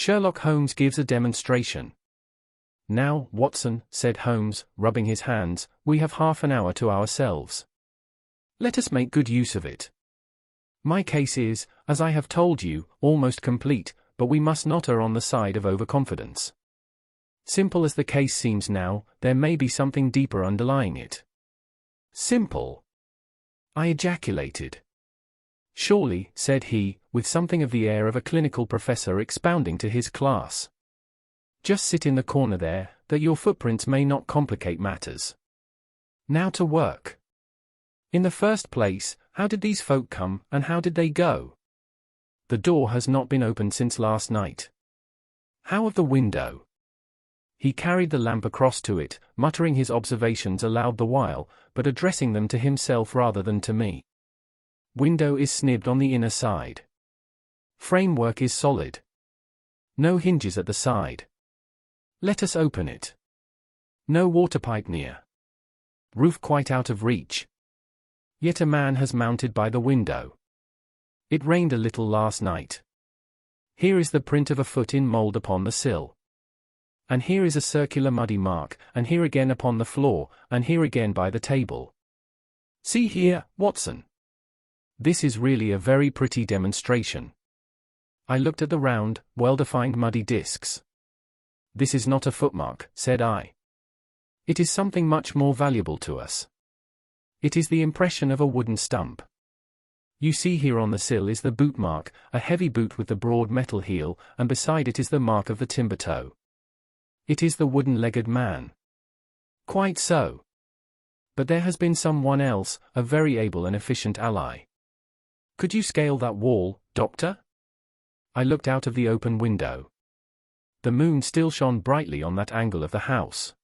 Sherlock Holmes gives a demonstration. Now, Watson, said Holmes, rubbing his hands, we have half an hour to ourselves. Let us make good use of it. My case is, as I have told you, almost complete, but we must not err on the side of overconfidence. Simple as the case seems now, there may be something deeper underlying it. Simple? I ejaculated. Surely, said he, with something of the air of a clinical professor expounding to his class. Just sit in the corner there, that your footprints may not complicate matters. Now to work. In the first place, how did these folk come, and how did they go? The door has not been opened since last night. How of the window? He carried the lamp across to it, muttering his observations aloud the while, but addressing them to himself rather than to me. Window is snibbed on the inner side. Framework is solid. No hinges at the side. Let us open it. No water pipe near. Roof quite out of reach. Yet a man has mounted by the window. It rained a little last night. Here is the print of a foot in mould upon the sill. And here is a circular muddy mark, and here again upon the floor, and here again by the table. See here, Watson. This is really a very pretty demonstration. I looked at the round, well-defined muddy discs. This is not a footmark, said I. It is something much more valuable to us. It is the impression of a wooden stump. You see here on the sill is the boot mark, a heavy boot with the broad metal heel, and beside it is the mark of the timber toe. It is the wooden-legged man. Quite so. But there has been someone else, a very able and efficient ally. Could you scale that wall, Doctor? I looked out of the open window. The moon still shone brightly on that angle of the house.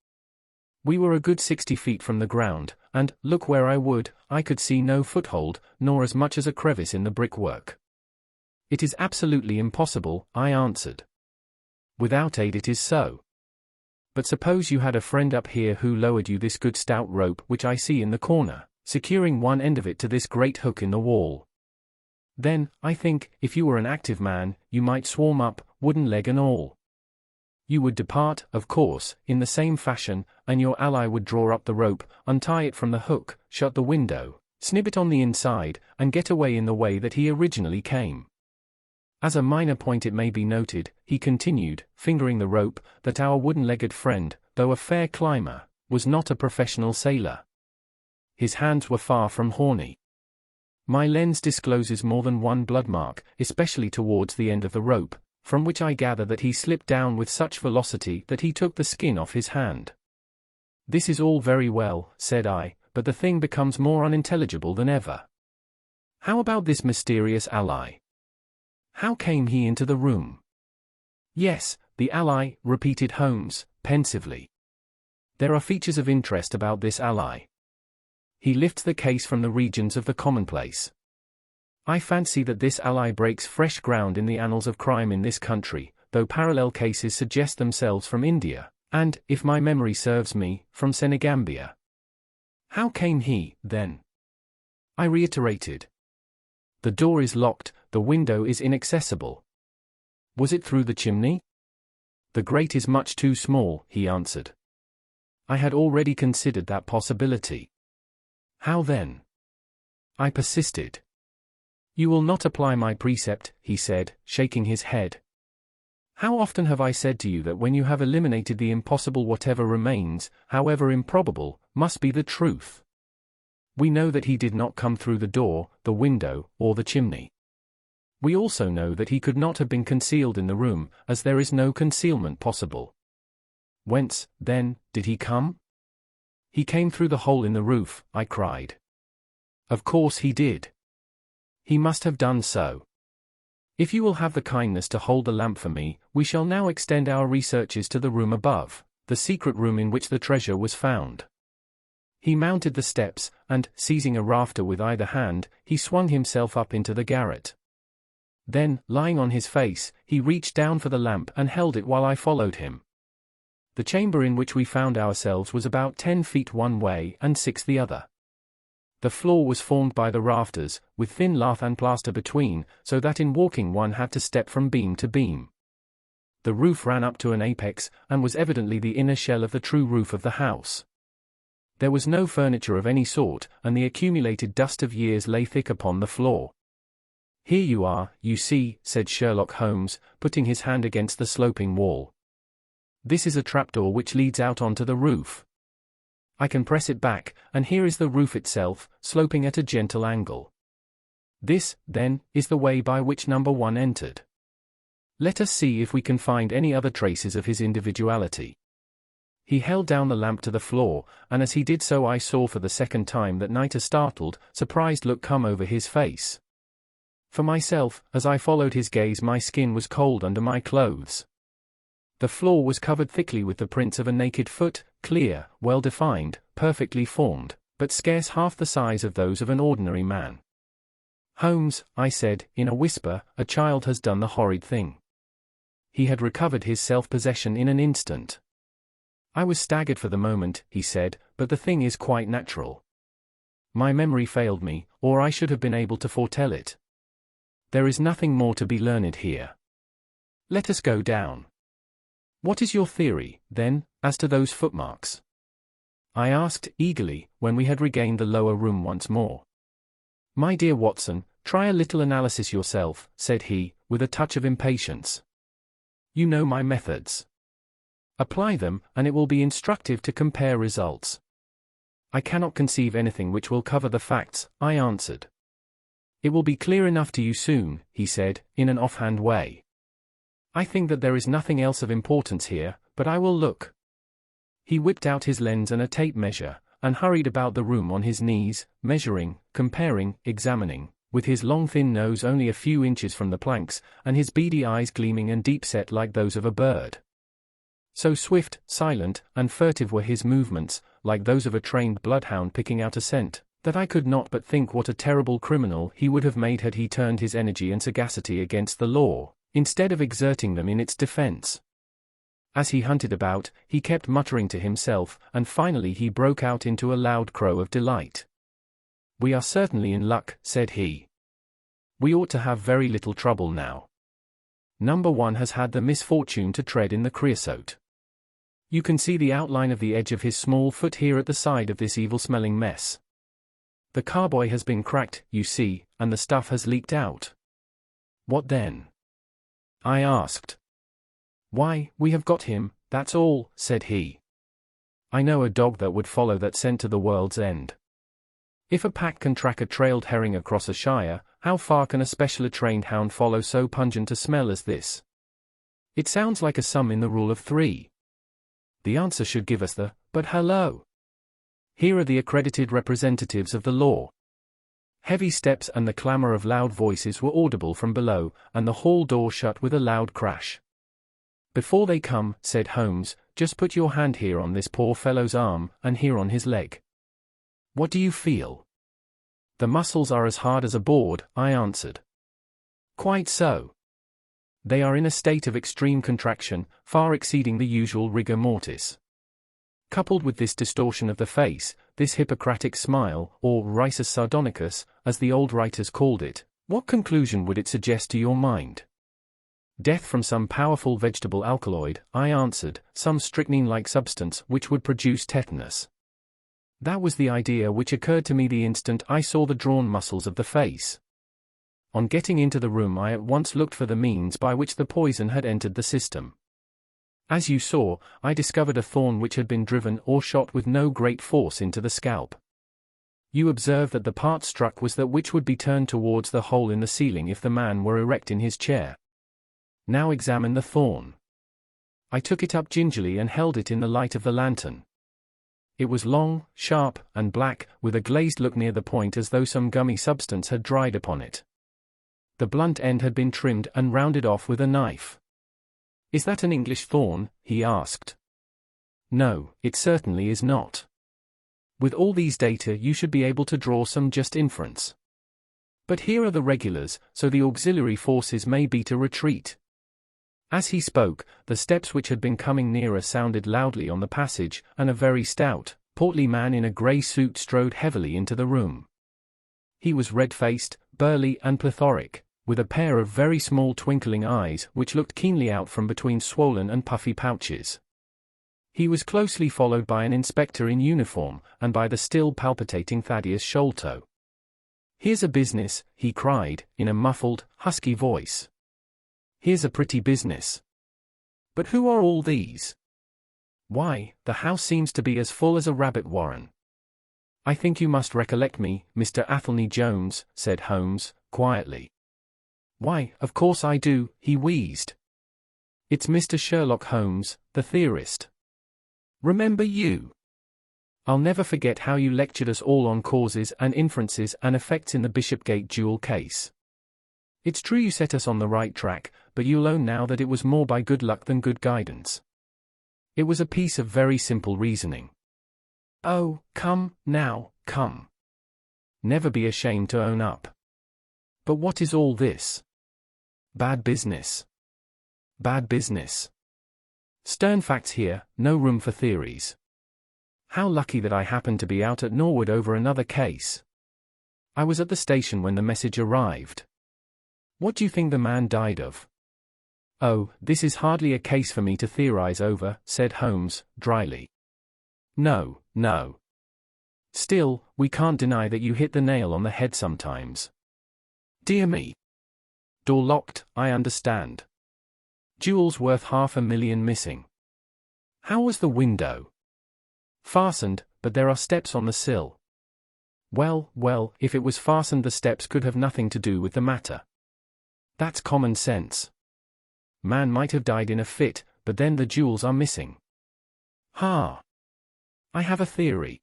We were a good 60 feet from the ground, and, look where I would, I could see no foothold, nor as much as a crevice in the brickwork. It is absolutely impossible, I answered. Without aid it is so. But suppose you had a friend up here who lowered you this good stout rope which I see in the corner, securing one end of it to this great hook in the wall. Then, I think, if you were an active man, you might swarm up, wooden leg and all. You would depart, of course, in the same fashion, and your ally would draw up the rope, untie it from the hook, shut the window, snip it on the inside, and get away in the way that he originally came. As a minor point it may be noted, he continued, fingering the rope, that our wooden-legged friend, though a fair climber, was not a professional sailor. His hands were far from horny. My lens discloses more than one blood mark, especially towards the end of the rope, from which I gather that he slipped down with such velocity that he took the skin off his hand. This is all very well, said I, but the thing becomes more unintelligible than ever. How about this mysterious ally? How came he into the room? Yes, the ally, repeated Holmes, pensively. There are features of interest about this ally. He lifts the case from the regions of the commonplace. I fancy that this ally breaks fresh ground in the annals of crime in this country, though parallel cases suggest themselves from India, and, if my memory serves me, from Senegambia. How came he, then? I reiterated. The door is locked, the window is inaccessible. Was it through the chimney? The grate is much too small, he answered. I had already considered that possibility. How then? I persisted. You will not apply my precept, he said, shaking his head. How often have I said to you that when you have eliminated the impossible whatever remains, however improbable, must be the truth? We know that he did not come through the door, the window, or the chimney. We also know that he could not have been concealed in the room, as there is no concealment possible. Whence, then, did he come? He came through the hole in the roof, I cried. Of course he did. He must have done so. If you will have the kindness to hold the lamp for me, we shall now extend our researches to the room above, the secret room in which the treasure was found. He mounted the steps, and, seizing a rafter with either hand, he swung himself up into the garret. Then, lying on his face, he reached down for the lamp and held it while I followed him. The chamber in which we found ourselves was about 10 feet one way and 6 the other. The floor was formed by the rafters, with thin lath and plaster between, so that in walking one had to step from beam to beam. The roof ran up to an apex, and was evidently the inner shell of the true roof of the house. There was no furniture of any sort, and the accumulated dust of years lay thick upon the floor. "Here you are, you see," said Sherlock Holmes, putting his hand against the sloping wall. "This is a trapdoor which leads out onto the roof. I can press it back, and here is the roof itself, sloping at a gentle angle. This, then, is the way by which number 1 entered. Let us see if we can find any other traces of his individuality." He held down the lamp to the floor, and as he did so I saw for the second time that night a startled, surprised look come over his face. For myself, as I followed his gaze, my skin was cold under my clothes. The floor was covered thickly with the prints of a naked foot, clear, well-defined, perfectly formed, but scarce half the size of those of an ordinary man. "Holmes," I said, in a whisper, "a child has done the horrid thing." He had recovered his self-possession in an instant. "I was staggered for the moment," he said, "but the thing is quite natural. My memory failed me, or I should have been able to foretell it. There is nothing more to be learned here. Let us go down." "What is your theory, then, as to those footmarks?" I asked, eagerly, when we had regained the lower room once more. "My dear Watson, try a little analysis yourself," said he, with a touch of impatience. "You know my methods. Apply them, and it will be instructive to compare results." "I cannot conceive anything which will cover the facts," I answered. "It will be clear enough to you soon," he said, in an offhand way. "I think that there is nothing else of importance here, but I will look." He whipped out his lens and a tape measure, and hurried about the room on his knees, measuring, comparing, examining, with his long thin nose only a few inches from the planks, and his beady eyes gleaming and deep-set like those of a bird. So swift, silent, and furtive were his movements, like those of a trained bloodhound picking out a scent, that I could not but think what a terrible criminal he would have made had he turned his energy and sagacity against the law, instead of exerting them in its defense. As he hunted about, he kept muttering to himself, and finally he broke out into a loud crow of delight. "We are certainly in luck," said he. "We ought to have very little trouble now. Number 1 has had the misfortune to tread in the creosote. You can see the outline of the edge of his small foot here at the side of this evil-smelling mess. The carboy has been cracked, you see, and the stuff has leaked out." "What then?" I asked. "Why, we have got him, that's all," said he. "I know a dog that would follow that scent to the world's end. If a pack can track a trailed herring across a shire, how far can a specially trained hound follow so pungent a smell as this? It sounds like a sum in the rule of 3. The answer should give us but hello! Here are the accredited representatives of the law." Heavy steps and the clamor of loud voices were audible from below, and the hall door shut with a loud crash. "Before they come," said Holmes, "just put your hand here on this poor fellow's arm, and here on his leg. What do you feel?" "The muscles are as hard as a board," I answered. "Quite so. They are in a state of extreme contraction, far exceeding the usual rigor mortis. Coupled with this distortion of the face, this Hippocratic smile, or risus sardonicus, as the old writers called it, what conclusion would it suggest to your mind?" "Death from some powerful vegetable alkaloid," I answered, "some strychnine-like substance which would produce tetanus." That was the idea which occurred to me the instant I saw the drawn muscles of the face. On getting into the room I at once looked for the means by which the poison had entered the system. As you saw, I discovered a thorn which had been driven or shot with no great force into the scalp. You observe that the part struck was that which would be turned towards the hole in the ceiling if the man were erect in his chair. Now examine the thorn. I took it up gingerly and held it in the light of the lantern. It was long, sharp, and black, with a glazed look near the point as though some gummy substance had dried upon it. The blunt end had been trimmed and rounded off with a knife. "Is that an English thorn?" he asked. "No, it certainly is not. With all these data you should be able to draw some just inference. But here are the regulars, so the auxiliary forces may beat a retreat." As he spoke, the steps which had been coming nearer sounded loudly on the passage, and a very stout, portly man in a grey suit strode heavily into the room. He was red-faced, burly and plethoric, with a pair of very small twinkling eyes which looked keenly out from between swollen and puffy pouches. He was closely followed by an inspector in uniform, and by the still palpitating Thaddeus Sholto. "Here's a business," he cried, in a muffled, husky voice. "Here's a pretty business. But who are all these? Why, the house seems to be as full as a rabbit warren." "I think you must recollect me, Mr. Athelney Jones," said Holmes, quietly. "Why, of course I do," he wheezed. "It's Mr. Sherlock Holmes, the theorist. Remember you? I'll never forget how you lectured us all on causes and inferences and effects in the Bishopgate duel case. It's true you set us on the right track, but you'll own now that it was more by good luck than good guidance. It was a piece of very simple reasoning. Oh, come, now, come. Never be ashamed to own up. But what is all this? Bad business. Bad business. Stern facts here, no room for theories. How lucky that I happened to be out at Norwood over another case. I was at the station when the message arrived. What do you think the man died of?" "Oh, this is hardly a case for me to theorize over," said Holmes, dryly. "No, no. Still, we can't deny that you hit the nail on the head sometimes." "Dear me. Door locked, I understand. Jewels worth $500,000 missing. How was the window?" "Fastened, but there are steps on the sill." Well, if it was fastened, the steps could have nothing to do with the matter. That's common sense. Man might have died in a fit, but then the jewels are missing. Ha! I have a theory.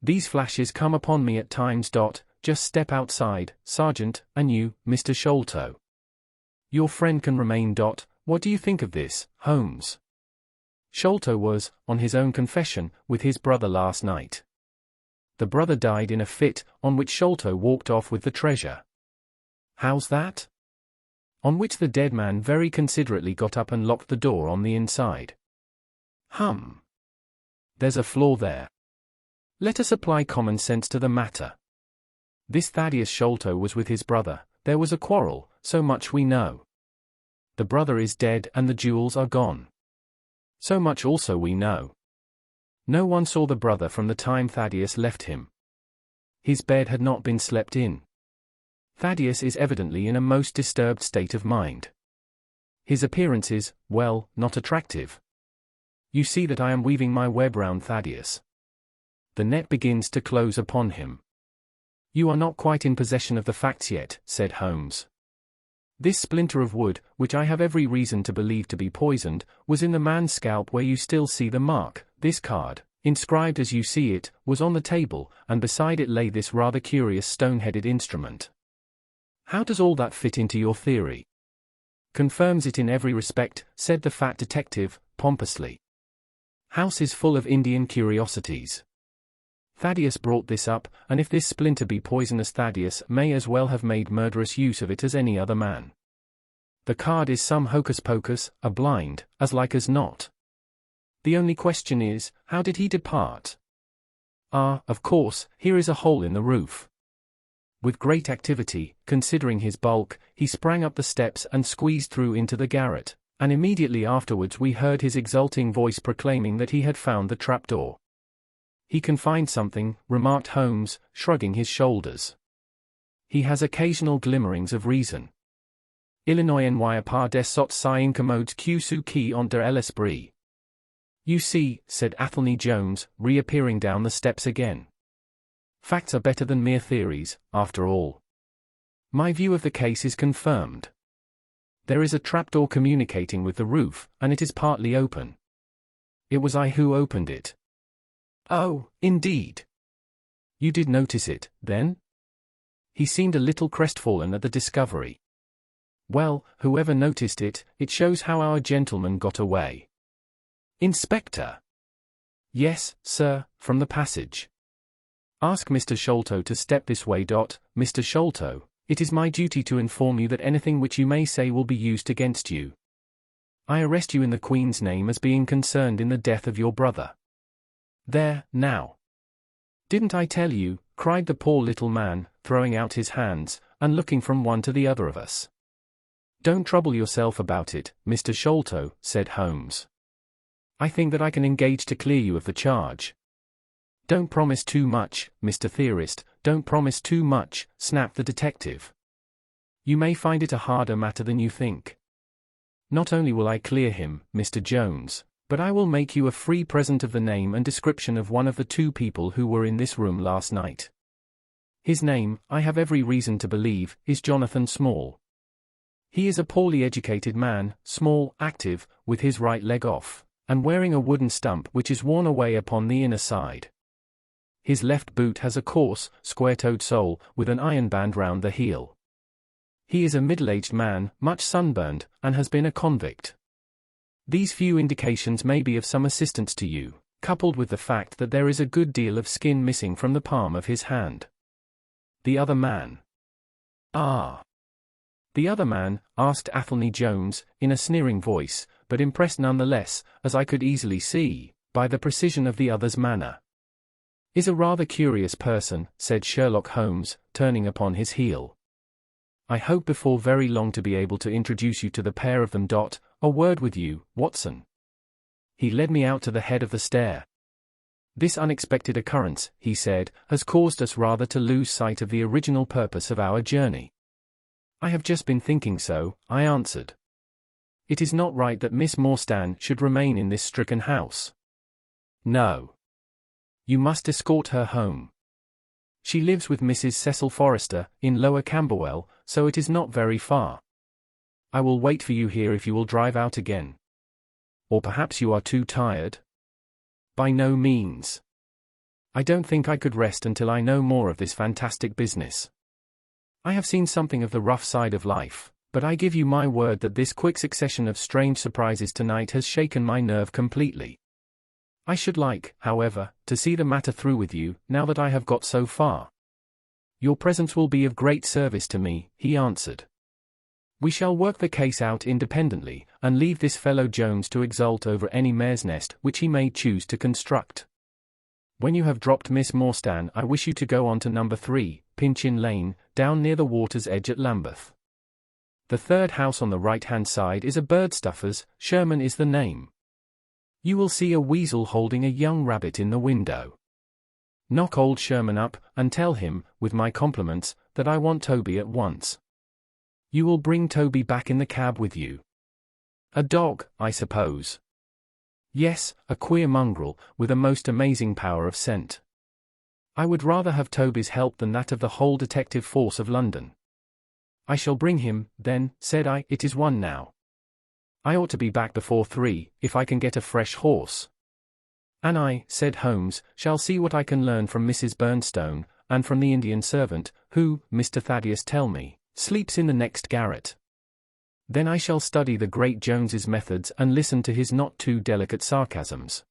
These flashes come upon me at times. Just step outside, Sergeant, and you, Mr. Sholto. Your friend can remain. What do you think of this, Holmes?" Sholto was, on his own confession, with his brother last night. The brother died in a fit, on which Sholto walked off with the treasure. "How's that?" "On which the dead man very considerately got up and locked the door on the inside." "Hum. There's a flaw there. Let us apply common sense to the matter. This Thaddeus Sholto was with his brother, there was a quarrel, so much we know. The brother is dead and the jewels are gone. So much also we know. No one saw the brother from the time Thaddeus left him. His bed had not been slept in. Thaddeus is evidently in a most disturbed state of mind. His appearance is, well, not attractive. You see that I am weaving my web round Thaddeus. The net begins to close upon him." "You are not quite in possession of the facts yet," said Holmes. "This splinter of wood, which I have every reason to believe to be poisoned, was in the man's scalp where you still see the mark. This card, inscribed as you see it, was on the table, and beside it lay this rather curious stone-headed instrument. How does all that fit into your theory?" "Confirms it in every respect," said the fat detective, pompously. "House is full of Indian curiosities. Thaddeus brought this up, and if this splinter be poisonous, Thaddeus may as well have made murderous use of it as any other man. The card is some hocus-pocus, a blind, as like as not. The only question is, how did he depart? Ah, of course, here is a hole in the roof." With great activity, considering his bulk, he sprang up the steps and squeezed through into the garret, and immediately afterwards we heard his exulting voice proclaiming that he had found the trapdoor. "He can find something," remarked Holmes, shrugging his shoulders. "He has occasional glimmerings of reason. Illinois n'y pas des sots si incommodes que ceux qui ont de l'esprit." "You see," said Athelney Jones, reappearing down the steps again. "Facts are better than mere theories, after all. My view of the case is confirmed. There is a trapdoor communicating with the roof, and it is partly open. It was I who opened it." "Oh, indeed. You did notice it, then?" He seemed a little crestfallen at the discovery. "Well, whoever noticed it, it shows how our gentleman got away." "Inspector?" "Yes, sir, from the passage. Ask Mr. Sholto to step this way. Mr. Sholto, it is my duty to inform you that anything which you may say will be used against you. I arrest you in the Queen's name as being concerned in the death of your brother." "There, now. Didn't I tell you?" cried the poor little man, throwing out his hands. and looking from one to the other of us. "Don't trouble yourself about it, Mr. Sholto," said Holmes. "I think that I can engage to clear you of the charge." "Don't promise too much, Mr. Theorist, don't promise too much," snapped the detective. "You may find it a harder matter than you think. Not only will I clear him, Mr. Jones, but I will make you a free present of the name and description of one of the two people who were in this room last night. His name, I have every reason to believe, is Jonathan Small. He is a poorly educated man, small, active, with his right leg off, and wearing a wooden stump which is worn away upon the inner side. His left boot has a coarse, square-toed sole, with an iron band round the heel. He is a middle-aged man, much sunburned, and has been a convict. These few indications may be of some assistance to you, coupled with the fact that there is a good deal of skin missing from the palm of his hand." "The other man?" "Ah." "The other man?" asked Athelney Jones, in a sneering voice, but impressed nonetheless, as I could easily see, by the precision of the other's manner. "Is a rather curious person," said Sherlock Holmes, turning upon his heel. "I hope before very long to be able to introduce you to the pair of them. A word with you, Watson." He led me out to the head of the stair. "This unexpected occurrence," he said, "has caused us rather to lose sight of the original purpose of our journey." "I have just been thinking so," I answered. "It is not right that Miss Morstan should remain in this stricken house." "No. You must escort her home. She lives with Mrs. Cecil Forrester, in Lower Camberwell, so it is not very far. I will wait for you here if you will drive out again. Or perhaps you are too tired?" "By no means. I don't think I could rest until I know more of this fantastic business. I have seen something of the rough side of life, but I give you my word that this quick succession of strange surprises tonight has shaken my nerve completely. I should like, however, to see the matter through with you, now that I have got so far." "Your presence will be of great service to me," he answered. "We shall work the case out independently, and leave this fellow Jones to exult over any mare's nest which he may choose to construct. When you have dropped Miss Morstan, I wish you to go on to number 3, Pinchin Lane, down near the water's edge at Lambeth. The third house on the right-hand side is a birdstuffer's, Sherman is the name. You will see a weasel holding a young rabbit in the window. Knock old Sherman up, and tell him, with my compliments, that I want Toby at once. You will bring Toby back in the cab with you. A dog, I suppose?" "Yes, a queer mongrel, with a most amazing power of scent. I would rather have Toby's help than that of the whole detective force of London." "I shall bring him, then," said I. "It is 1 now. I ought to be back before 3, if I can get a fresh horse." "And I," said Holmes, "shall see what I can learn from Mrs. Bernstone, and from the Indian servant, who, Mr. Thaddeus tell me, sleeps in the next garret. Then I shall study the great Jones's methods and listen to his not too delicate sarcasms.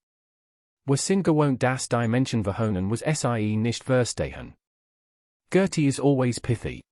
Was sind gewohnt das die Menschen verhohnen was sie nicht verstehen. Gertie is always pithy."